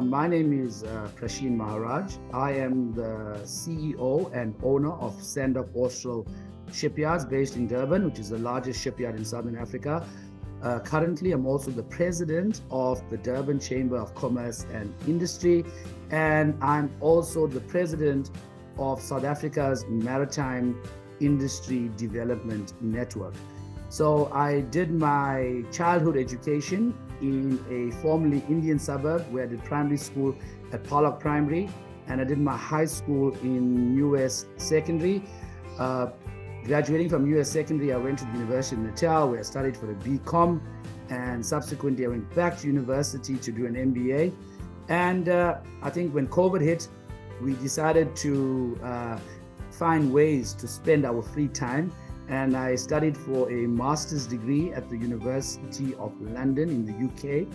My name is Prasheen Maharaj. I am the CEO and owner of Stand-Up Offshore Shipyards based in Durban, which is the largest shipyard in Southern Africa. Currently, I'm also the president of the Durban Chamber of Commerce and Industry, and I'm also the president of South Africa's Maritime Industry Development Network. So I did my childhood education in a formerly Indian suburb where I did primary school at Pollock Primary, and I did my high school in US Secondary. Graduating from US Secondary, I went to the University of Natal where I studied for a BCom, and subsequently I went back to university to do an MBA. And I think when COVID hit, we decided to find ways to spend our free time. And I studied for a master's degree at the University of London in the UK,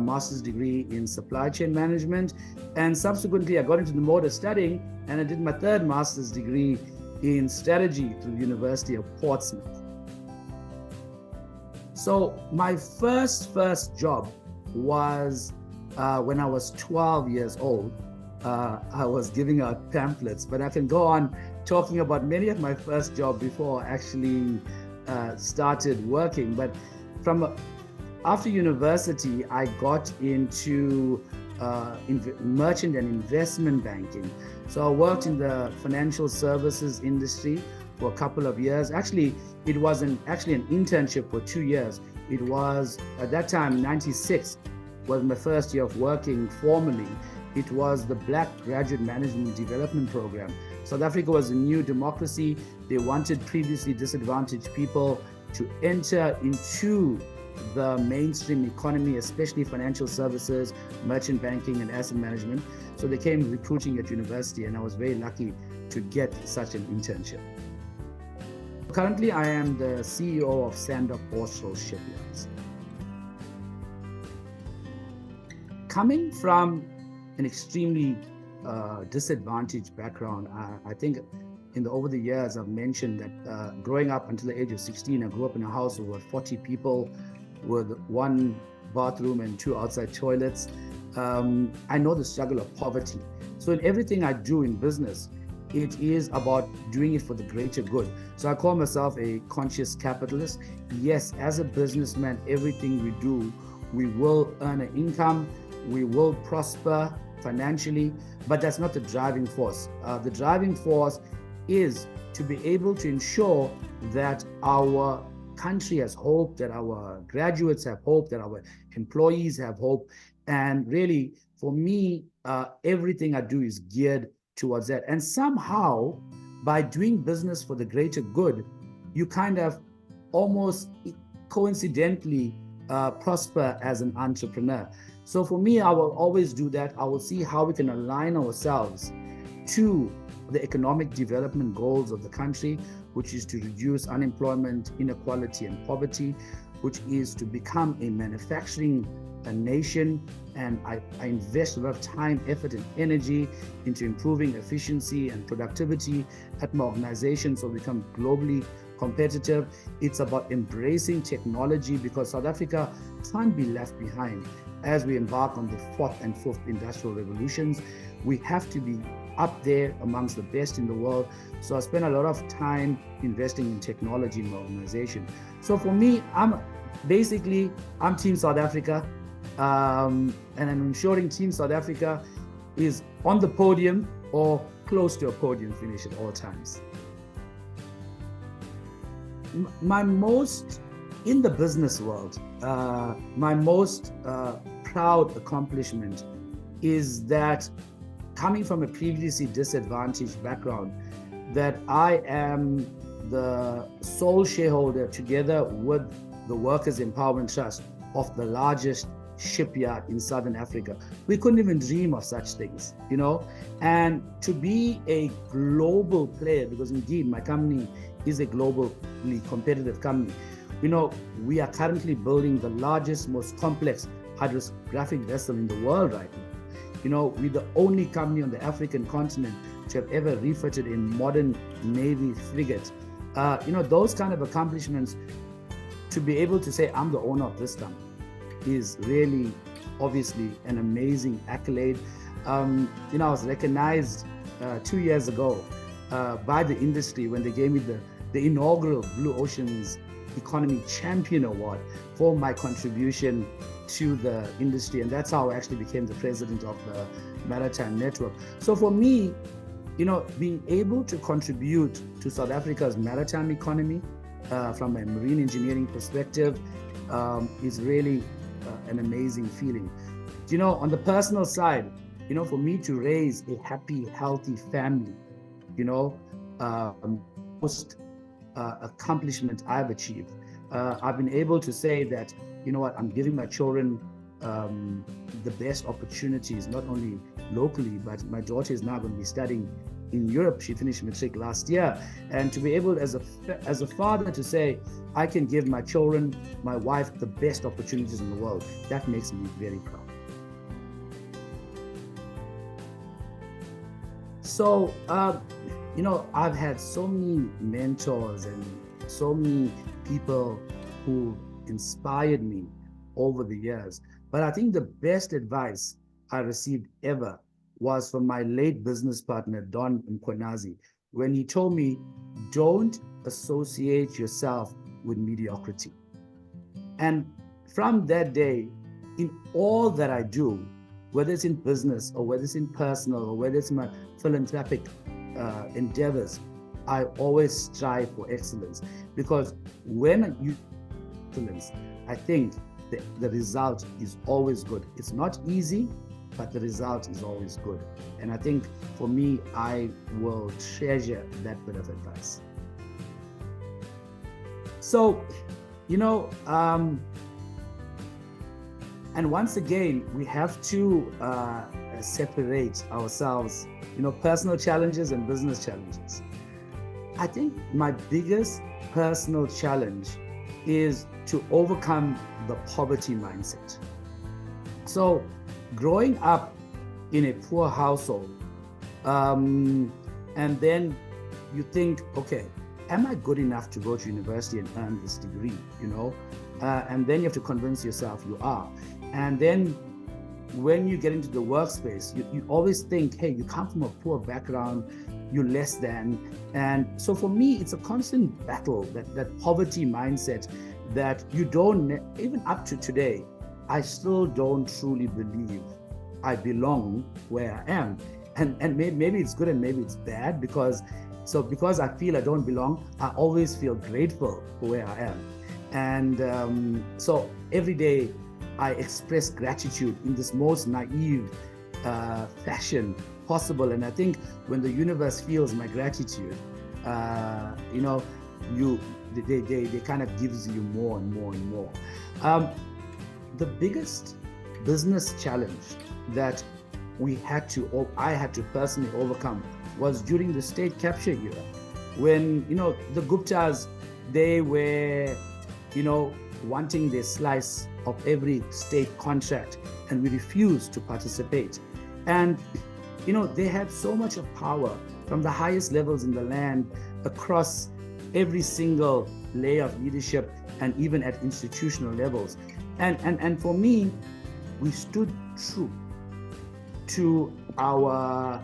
master's degree in supply chain management. And subsequently, I got into the mode of studying, and I did my third master's degree in strategy through the University of Portsmouth. So my first job was when I was 12 years old. I was giving out pamphlets, but I can go on talking about many of my first jobs before I actually started working. But after university, I got into merchant and investment banking. So I worked in the financial services industry for a couple of years. Actually, it wasn't actually an internship for 2 years. It was, at that time, 96 was my first year of working formally. It was the Black Graduate Management Development Program. South Africa was a new democracy. They wanted previously disadvantaged people to enter into the mainstream economy, especially financial services, merchant banking, and asset management. So they came recruiting at university, and I was very lucky to get such an internship. Currently, I am the CEO of Stand-Up Offshore Shipyards. Coming from an extremely disadvantaged background. I think over the years, I've mentioned that growing up until the age of 16, I grew up in a house of about 40 people with one bathroom and 2 outside toilets. I know the struggle of poverty. So in everything I do in business, it is about doing it for the greater good. So I call myself a conscious capitalist. Yes, as a businessman, everything we do, we will earn an income, we will prosper financially, but that's not the driving force. The driving force is to be able to ensure that our country has hope, that our graduates have hope, that our employees have hope. And really, for me, everything I do is geared towards that. And somehow, by doing business for the greater good, you kind of almost coincidentally prosper as an entrepreneur. So for me, I will always do that. I will see how we can align ourselves to the economic development goals of the country, which is to reduce unemployment, inequality, and poverty, which is to become a manufacturing nation. And I invest a lot of time, effort, and energy into improving efficiency and productivity at my organization so we become globally competitive. It's about embracing technology because South Africa can't be left behind. As we embark on the 4th and 5th industrial revolutions, we have to be up there amongst the best in the world. So I spend a lot of time investing in technology in my organization. So for me, I'm Team South Africa, and I'm ensuring Team South Africa is on the podium or close to a podium finish at all times. In the business world, my most proud accomplishment is that coming from a previously disadvantaged background, that I am the sole shareholder together with the Workers' Empowerment Trust of the largest shipyard in Southern Africa. We couldn't even dream of such things, and to be a global player, because indeed my company is a globally competitive company. We are currently building the largest, most complex hydrographic vessel in the world right now. We're the only company on the African continent to have ever refitted a modern Navy frigate. Those kind of accomplishments, to be able to say I'm the owner of this company, is really obviously an amazing accolade. I was recognized 2 years ago by the industry when they gave me the inaugural Blue Oceans Economy Champion Award for my contribution to the industry. And that's how I actually became the president of the Maritime Network. So for me, being able to contribute to South Africa's maritime economy from a marine engineering perspective is really an amazing feeling. On the personal side, for me to raise a happy, healthy family, most accomplishment I've achieved. I've been able to say that, I'm giving my children the best opportunities, not only locally, but my daughter is now going to be studying in Europe. She finished matric last year. And to be able, as a father, to say, I can give my children, my wife, the best opportunities in the world, that makes me very proud. So, I've had so many mentors and so many people who inspired me over the years. But I think the best advice I received ever was from my late business partner, Don Mkonazi, when he told me, don't associate yourself with mediocrity. And from that day, in all that I do, whether it's in business or whether it's in personal or whether it's my philanthropic endeavors, I always strive for excellence, because when you excellence, I think the result is always good. It's not easy, but the result is always good. And I think for me, I will treasure that bit of advice. So, and once again, we have to separate ourselves, personal challenges and business challenges. I think my biggest personal challenge is to overcome the poverty mindset. So growing up in a poor household, and then you think, okay, am I good enough to go to university and earn this degree, and then you have to convince yourself you are. And then when you get into the workspace, you always think, hey, you come from a poor background, you're less than. And so for me, it's a constant battle, that poverty mindset that you don't, even up to today, I still don't truly believe I belong where I am. And maybe it's good and maybe it's bad, because I feel I don't belong, I always feel grateful for where I am. And so every day I express gratitude in this most naive fashion possible. And I think when the universe feels my gratitude, they kind of gives you more and more and more. The biggest business challenge that I had to personally overcome was during the state capture era, when the Guptas, they were wanting their slice of every state contract, and we refused to participate. And they had so much of power from the highest levels in the land, across every single layer of leadership, and even at institutional levels. And for me, we stood true to our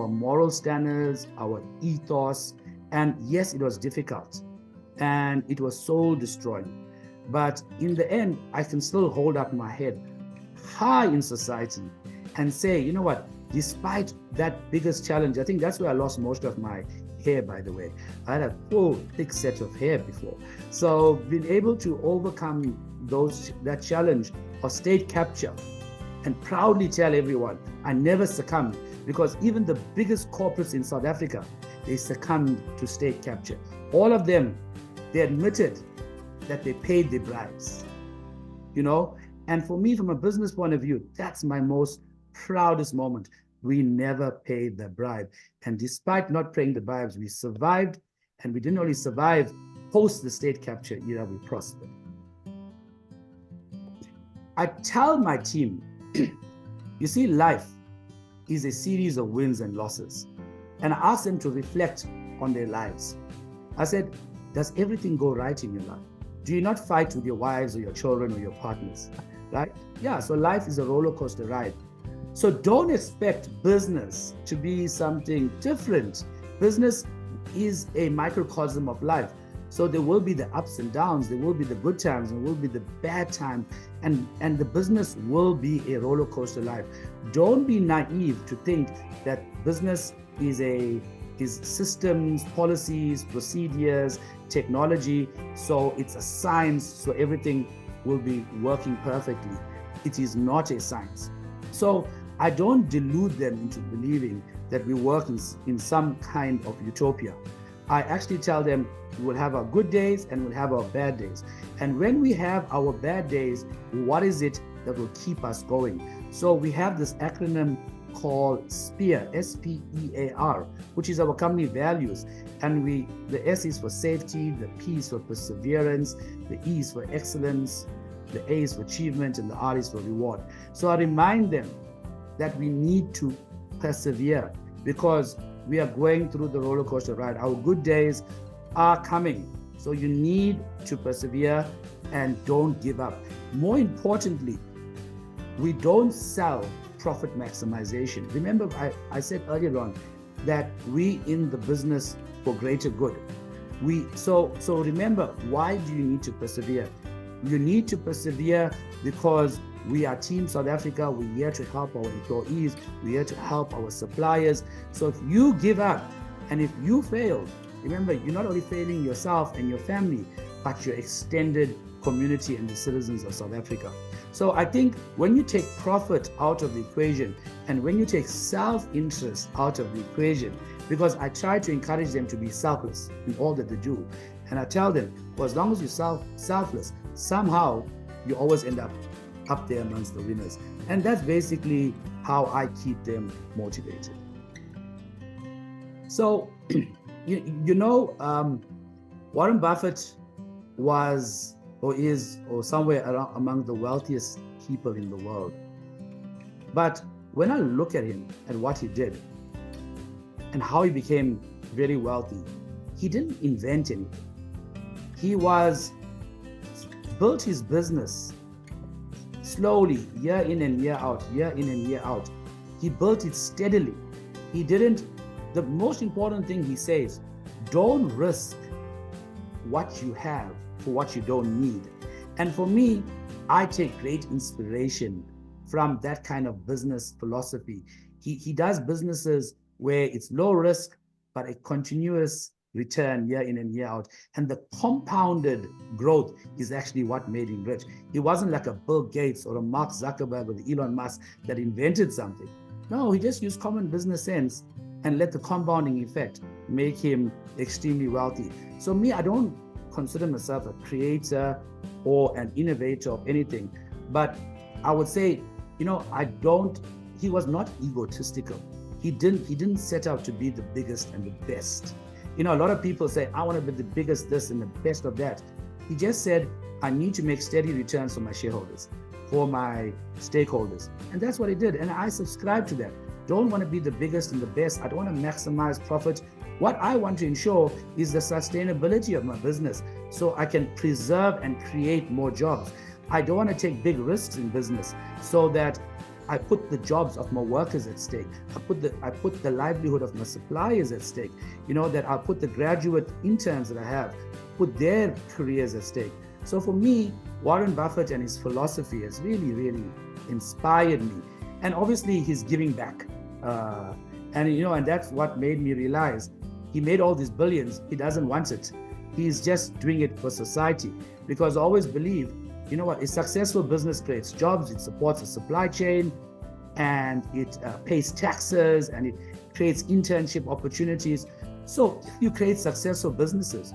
moral standards, our ethos. And yes, it was difficult and it was soul destroying. But in the end, I can still hold up my head high in society and say, you know what, despite that biggest challenge, I think that's where I lost most of my hair, by the way. I had a full, thick set of hair before. So being able to overcome that challenge of state capture and proudly tell everyone, I never succumbed, because even the biggest corporates in South Africa, they succumbed to state capture. All of them, they admitted that they paid the bribes, And for me, from a business point of view, that's my most proudest moment. We never paid the bribe. And despite not paying the bribes, we survived. And we didn't only survive, post the state capture era, we prospered. I tell my team, you see, life is a series of wins and losses. And I ask them to reflect on their lives. I said, does everything go right in your life? Do you not fight with your wives or your children or your partners? right? Yeah, so life is a roller coaster ride. So don't expect business to be something different. Business is a microcosm of life. So there will be the ups and downs, there will be the good times, there will be the bad times, and the business will be a roller coaster life. Don't be naive to think that business is systems, policies, procedures, technology. So it's a science, so everything will be working perfectly. It is not a science. So I don't delude them into believing that we work in some kind of utopia. I actually tell them we'll have our good days and we'll have our bad days. And when we have our bad days, what is it that will keep us going? So we have this acronym called SPEAR, SPEAR, which is our company values. And the S is for safety, the P is for perseverance, the E is for excellence, the A is for achievement, and the R is for reward. So I remind them that we need to persevere because we are going through the roller coaster ride. Our good days are coming. So you need to persevere and don't give up. More importantly, we don't sell profit maximization. Remember, I said earlier on that we in the business for greater good. So remember, why do you need to persevere? You need to persevere because we are Team South Africa. We're here to help our employees. We're here to help our suppliers. So if you give up and if you fail, remember, you're not only failing yourself and your family, but your extended community and the citizens of South Africa. So I think when you take profit out of the equation and when you take self-interest out of the equation, because I try to encourage them to be selfless in all that they do. And I tell them, well, as long as you're selfless, somehow you always end up there amongst the winners. And that's basically how I keep them motivated. So, Warren Buffett was or is or somewhere around among the wealthiest people in the world. But when I look at him and what he did and how he became very wealthy, he didn't invent anything. He built his business slowly, year in and year out, year in and year out. He built it steadily. The most important thing he says, don't risk what you have for what you don't need. And for me, I take great inspiration from that kind of business philosophy. He does businesses where it's low risk, but a continuous return year in and year out. And the compounded growth is actually what made him rich. He wasn't like a Bill Gates or a Mark Zuckerberg or the Elon Musk that invented something. No, he just used common business sense and let the compounding effect make him extremely wealthy. So me, I don't consider myself a creator or an innovator of anything, but I would say, he was not egotistical. He didn't set out to be the biggest and the best. A lot of people say, I want to be the biggest this and the best of that. He just said, I need to make steady returns for my shareholders, for my stakeholders. And that's what he did. And I subscribe to that. Don't want to be the biggest and the best. I don't want to maximize profit. What I want to ensure is the sustainability of my business so I can preserve and create more jobs. I don't want to take big risks in business so that I put the jobs of my workers at stake. I put the livelihood of my suppliers at stake. That I put the graduate interns that I have, put their careers at stake. So for me, Warren Buffett and his philosophy has really, really inspired me. And obviously he's giving back. And that's what made me realize he made all these billions. He doesn't want it. He's just doing it for society. Because I always believe, a successful business creates jobs, it supports the supply chain, and it pays taxes, and it creates internship opportunities. So if you create successful businesses,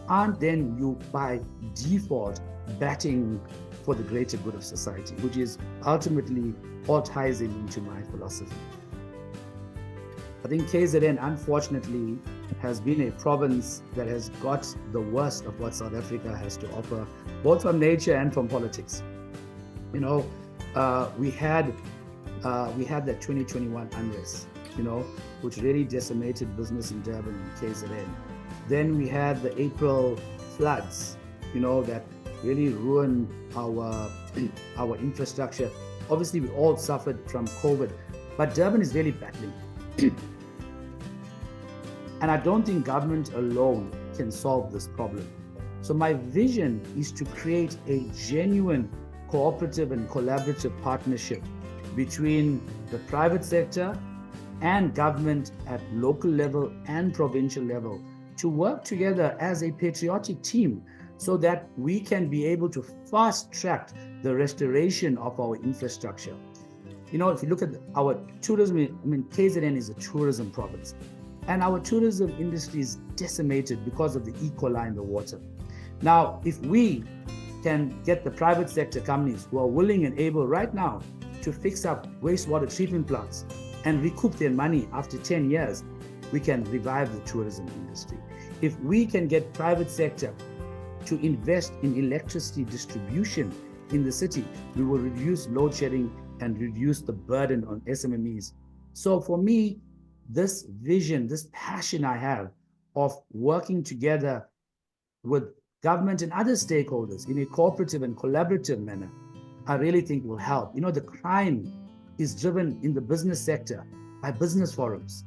aren't then you by default batting for the greater good of society, which is ultimately all ties into my philosophy. I think KZN, unfortunately, has been a province that has got the worst of what South Africa has to offer, both from nature and from politics. We had that 2021 unrest, which really decimated business in Durban and KZN. Then we had the April floods, that really ruined our our infrastructure. Obviously, we all suffered from COVID, but Durban is really battling. And I don't think government alone can solve this problem. So my vision is to create a genuine cooperative and collaborative partnership between the private sector and government at local level and provincial level to work together as a patriotic team so that we can be able to fast track the restoration of our infrastructure. You know, if you look at our tourism, I mean, KZN is a tourism province, and our tourism industry is decimated because of the E. coli in the water. Now, if we can get the private sector companies who are willing and able right now to fix up wastewater treatment plants and recoup their money after 10 years, we can revive the tourism industry. If we can get private sector to invest in electricity distribution in the city, we will reduce load shedding and reduce the burden on SMMEs. So for me, this vision, this passion I have of working together with government and other stakeholders in a cooperative and collaborative manner, I really think will help. You know, the crime is driven in the business sector by business forums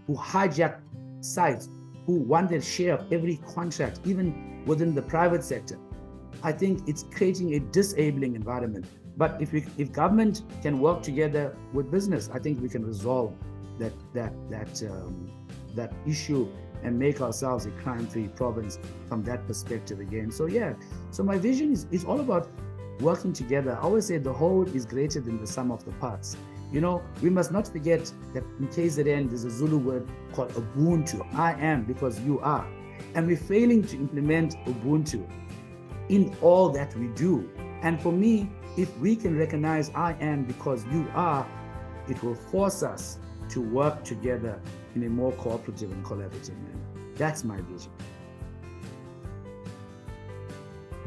who hijack sites, who want their share of every contract, even within the private sector. I think it's creating a disabling environment. But if government can work together with business, I think we can resolve that issue and make ourselves a crime-free province from that perspective again. So yeah, so my vision is all about working together. I always say the whole is greater than the sum of the parts. You know, we must not forget that in KZN, there's a Zulu word called Ubuntu. I am because you are. And we're failing to implement Ubuntu in all that we do. And for me, if we can recognize I am because you are, it will force us to work together in a more cooperative and collaborative manner. That's my vision.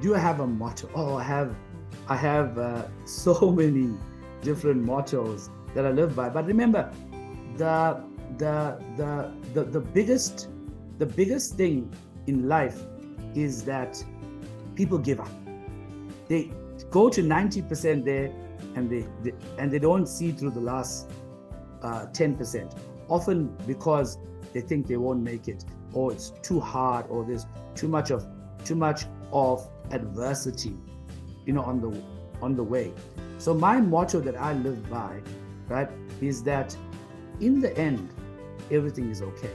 Do I have a motto? Oh, I have so many different mottos that I live by. But remember, the biggest thing in life is that people give up. They go to 90% there, and they don't see through the last 10%. Often because they think they won't make it, or it's too hard, or there's too much of adversity, you know, on the way. So my motto that I live by, right, is that in the end, everything is okay.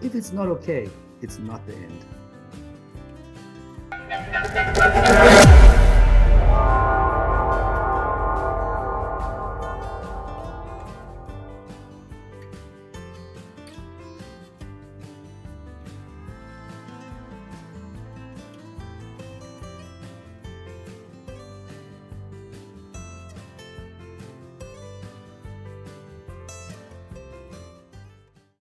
If it's not okay, it's not the end.